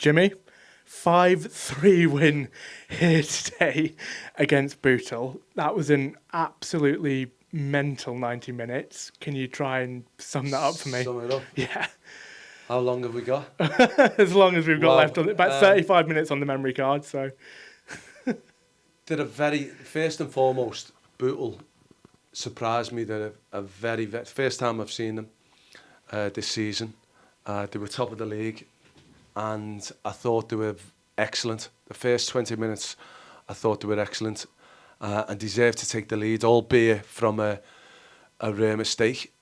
Jimmy, 5-3 win here today against Bootle. That was an absolutely mental 90 minutes. Can you try and sum that up for me? Sum it up? Yeah. How long have we got? As long as we've got Well, left on it. About 35 minutes on the memory card, so. First and foremost, Bootle surprised me. They're a very, first time I've seen them this season. They were top of the league, and I thought they were excellent. The first 20 minutes, I thought they were excellent and deserved to take the lead, albeit from a rare mistake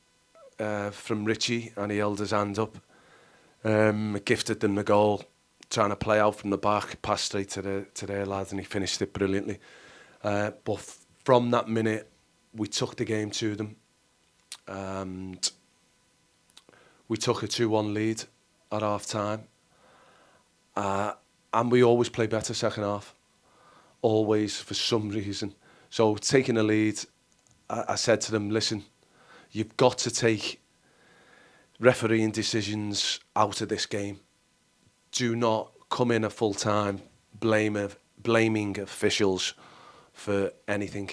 from Richie, and he held his hand up. Gifted them the goal, trying to play out from the back, pass straight to their lads, and he finished it brilliantly. But from that minute, we took the game to them, and we took a 2-1 lead at half time. And we always play better second half, always, for some reason. So taking the lead, I said to them, listen, you've got to take refereeing decisions out of this game. Do not come in at full time blaming officials for anything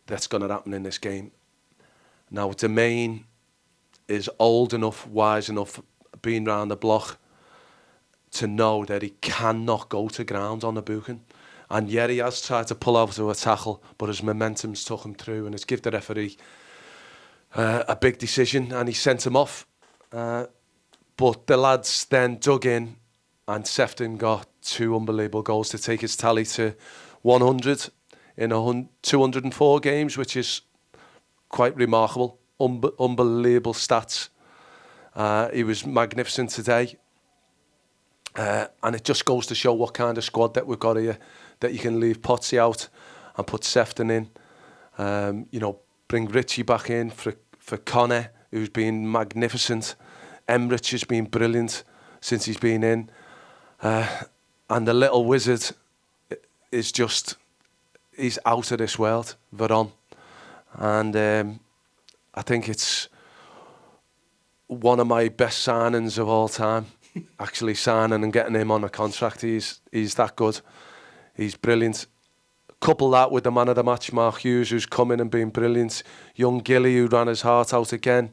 that's going to happen in this game. Now, Domain is old enough, wise enough, been round the block to know that he cannot go to ground on a booking. And yet he has tried to pull out to a tackle, but his momentum's took him through and it's given the referee a big decision, and he sent him off. But the lads then dug in, and Sefton got 2 unbelievable goals to take his tally to 100 in 204 games, which is quite remarkable. Unbelievable stats. He was magnificent today. And it just goes to show what kind of squad that we've got here, that you can leave Potsy out and put Sefton in. Bring Richie back in for Connor, who's been magnificent. Emrich has been brilliant since he's been in. And the little wizard is he's out of this world, Veron. And I think it's one of my best signings of all time. Actually signing and getting him on a contract, he's that good. He's brilliant. Couple that with the man of the match, Mark Hughes, who's come in and been brilliant. Young Gilly, who ran his heart out again.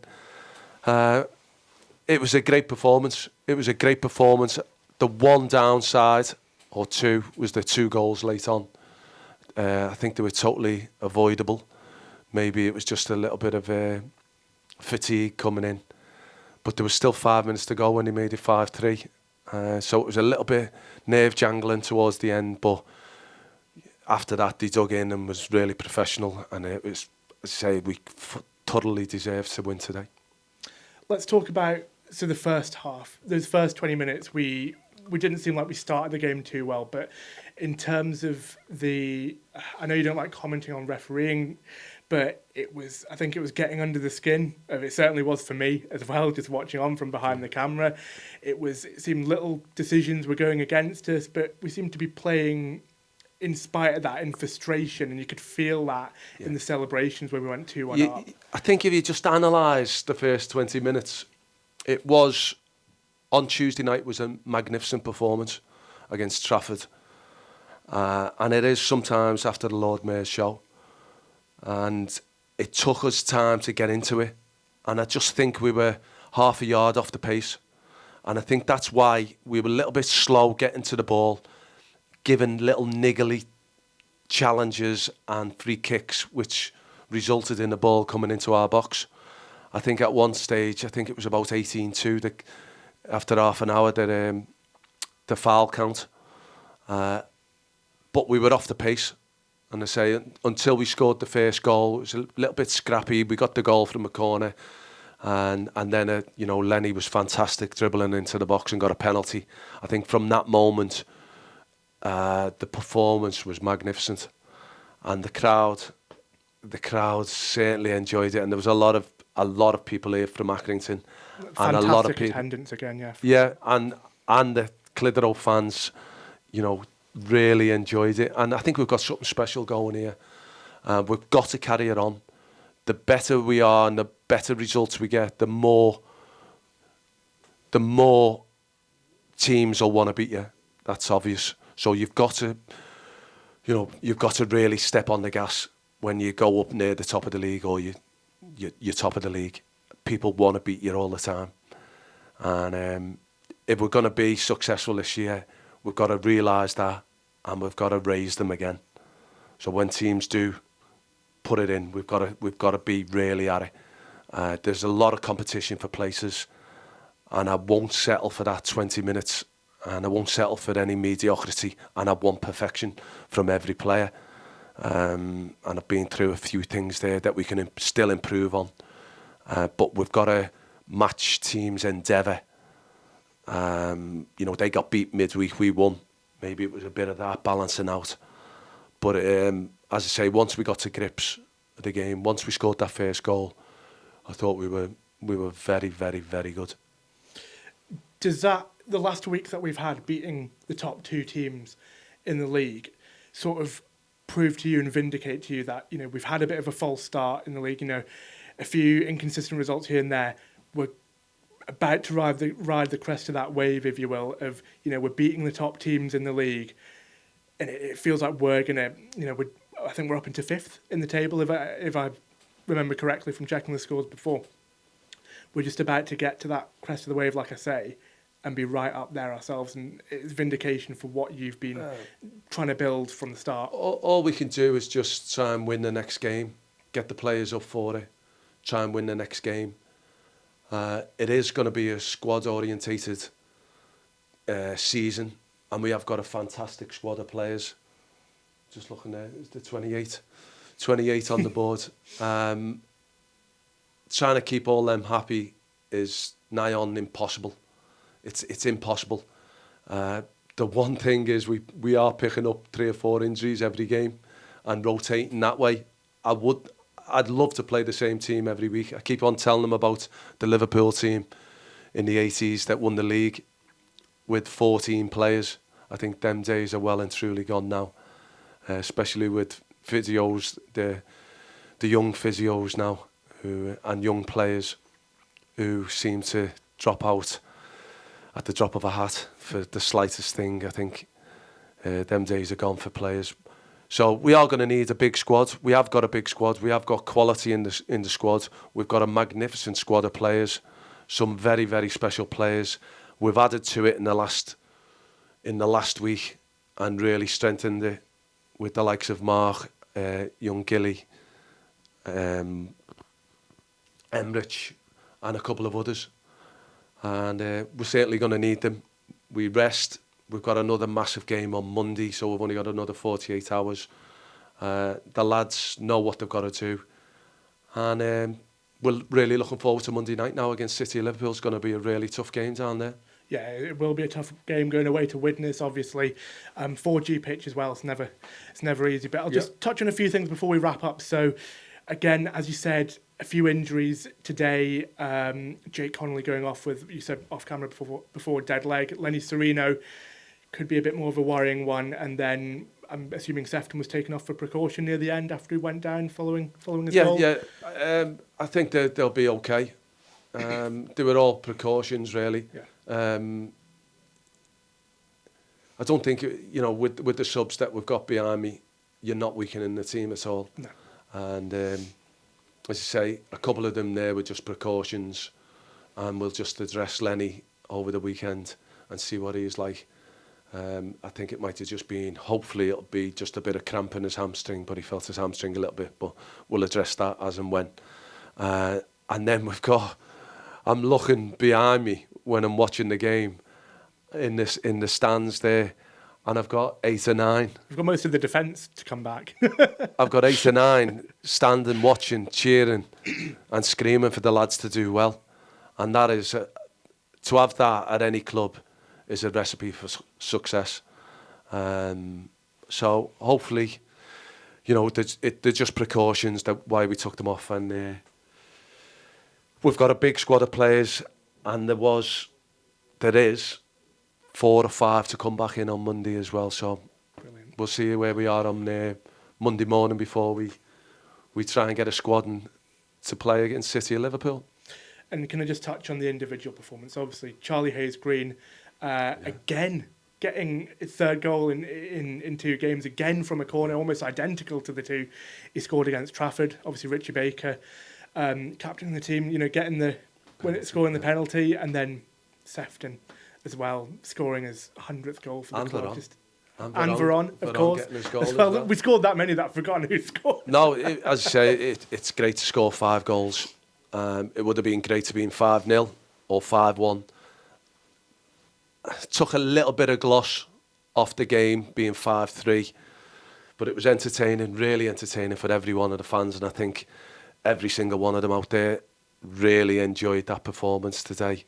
It was a great performance. The one downside, or two, was the 2 goals late on. I think they were totally avoidable. Maybe it was just a little bit of fatigue coming in. But there was still 5 minutes to go when he made it 5-3. So it was a little bit nerve-jangling towards the end, but after that, they dug in and was really professional, and it was, as I say, we totally deserved to win today. Let's talk about the first half. Those first 20 minutes, we didn't seem like we started the game too well, but in terms of I know you don't like commenting on refereeing, but I think it was getting under the skin. It certainly was for me as well, just watching on from behind the camera. It seemed little decisions were going against us, but we seemed to be playing in spite of that, in frustration, and you could feel that in the celebrations when we went 2-1 up. I think if you just analyse the first 20 minutes, it was, on Tuesday night, was a magnificent performance against Trafford. And it is sometimes after the Lord Mayor's show. And it took us time to get into it. And I just think we were half a yard off the pace. And I think that's why we were a little bit slow getting to the ball, giving little niggly challenges and free kicks, which resulted in the ball coming into our box. I think at one stage, I think it was about 18-2, after half an hour, the foul count. But we were off the pace. And I say, until we scored the first goal, it was a little bit scrappy. We got the goal from a corner. And then, Lenny was fantastic, dribbling into the box and got a penalty. I think from that moment, the performance was magnificent. And the crowd certainly enjoyed it. And there was a lot of people here from Accrington. Fantastic and a lot of people, attendance again, yeah. Yeah, and the Clitheroe fans, really enjoyed it. And I think we've got something special going here. We've got to carry it on. The better we are and the better results we get, the more teams will want to beat you. That's obvious. So you've got to really step on the gas when you go up near the top of the league or you're top of the league. People want to beat you all the time. And if we're going to be successful this year, we've got to realise that, and we've got to raise them again. So when teams do put it in, we've got to be really at it. There's a lot of competition for places, and I won't settle for that 20 minutes, and I won't settle for any mediocrity, and I want perfection from every player. And I've been through a few things there that we can still improve on. But we've got to match teams' endeavour. They got beat midweek, we won. Maybe it was a bit of that balancing out. But as I say, once we got to grips of the game, once we scored that first goal, I thought we were very, very, very good. Does that, the last week that we've had beating the top two teams in the league, sort of prove to you and vindicate to you that, we've had a bit of a false start in the league, a few inconsistent results here and there. We're about to ride the crest of that wave, if you will, of, we're beating the top teams in the league. And it feels like we're going to, I think we're up into 5th in the table, if I remember correctly from checking the scores before. We're just about to get to that crest of the wave, like I say, and be right up there ourselves. And it's vindication for what you've been trying to build from the start. All we can do is just try and win the next game, get the players up for it, try and win the next game. It is going to be a squad-orientated season, and we have got a fantastic squad of players. Just looking there, it's the 28 on the board. Trying to keep all them happy is nigh on impossible. It's impossible. The one thing is we are picking up 3 or 4 injuries every game and rotating that way. I'd love to play the same team every week. I keep on telling them about the Liverpool team in the 80s that won the league with 14 players. I think them days are well and truly gone now, especially with physios, the young physios now, and young players who seem to drop out at the drop of a hat for the slightest thing. I think them days are gone for players. So we are going to need a big squad. We have got a big squad. We have got quality in the squad. We've got a magnificent squad of players, some very, very special players. We've added to it in the last week and really strengthened it with the likes of Mark, young Gilly, Emrich, and a couple of others. And we're certainly going to need them. We rest. We've got another massive game on Monday, so we've only got another 48 hours. The lads know what they've got to do. And we're really looking forward to Monday night now against City. Liverpool's going to be a really tough game down there. Yeah, it will be a tough game going away to Widnes, obviously. 4G pitch as well, it's never easy. But I'll just touch on a few things before we wrap up. So, again, as you said, a few injuries today. Jake Connolly going off with, you said off camera before dead leg. Lenny Serino could be a bit more of a worrying one, and then I'm assuming Sefton was taken off for precaution near the end after he went down following his goal. I think they'll be okay. They were all precautions, really. I don't think with the subs that we've got behind me, you're not weakening the team at all. No. And as you say, a couple of them there were just precautions, and we'll just address Lenny over the weekend and see what he's like. I think it might have just been, hopefully it'll be just a bit of cramp in his hamstring, but he felt his hamstring a little bit, but we'll address that as and when. And then I'm looking behind me when I'm watching the game in the stands there, and I've got 8 or 9. We've got most of the defence to come back. I've got 8 or 9 standing, watching, cheering and screaming for the lads to do well. And that is, to have that at any club is a recipe for success. So hopefully, they're just precautions, that why we took them off. And we've got a big squad of players, and there is 4 or 5 to come back in on Monday as well. So brilliant. We'll see where we are on Monday morning before we try and get a squad to play against City of Liverpool. And can I just touch on the individual performance? Obviously, Charlie Hayes-Green, Again, getting his third goal in 2 games, again from a corner, almost identical to the 2 he scored against Trafford. Obviously, Richie Baker, captaining the team, scoring the penalty, and then Sefton as well, scoring his 100th goal for the club. And Veron, of course. Getting his goal as well. We scored that many that I've forgotten who scored. No, as I say, it's great to score 5 goals. It would have been great to be in 5-0 or 5-1. Took a little bit of gloss off the game being 5-3, but it was entertaining, really entertaining for every one of the fans, and I think every single one of them out there really enjoyed that performance today.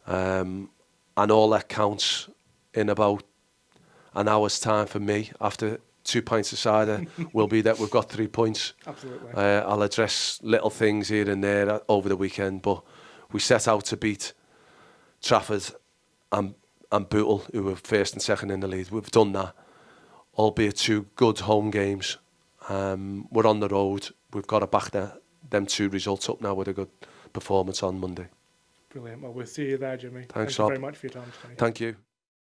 And all that counts in about an hour's time for me after 2 pints of cider will be that we've got 3 points. Absolutely. I'll address little things here and there over the weekend, but we set out to beat Trafford and Bootle, who were first and second in the league. We've done that, albeit 2 good home games. We're on the road. We've got to back them 2 results up now with a good performance on Monday. Brilliant. Well, we'll see you there, Jimmy. Thanks, Thank you Rob. very much for your time today. Thank you.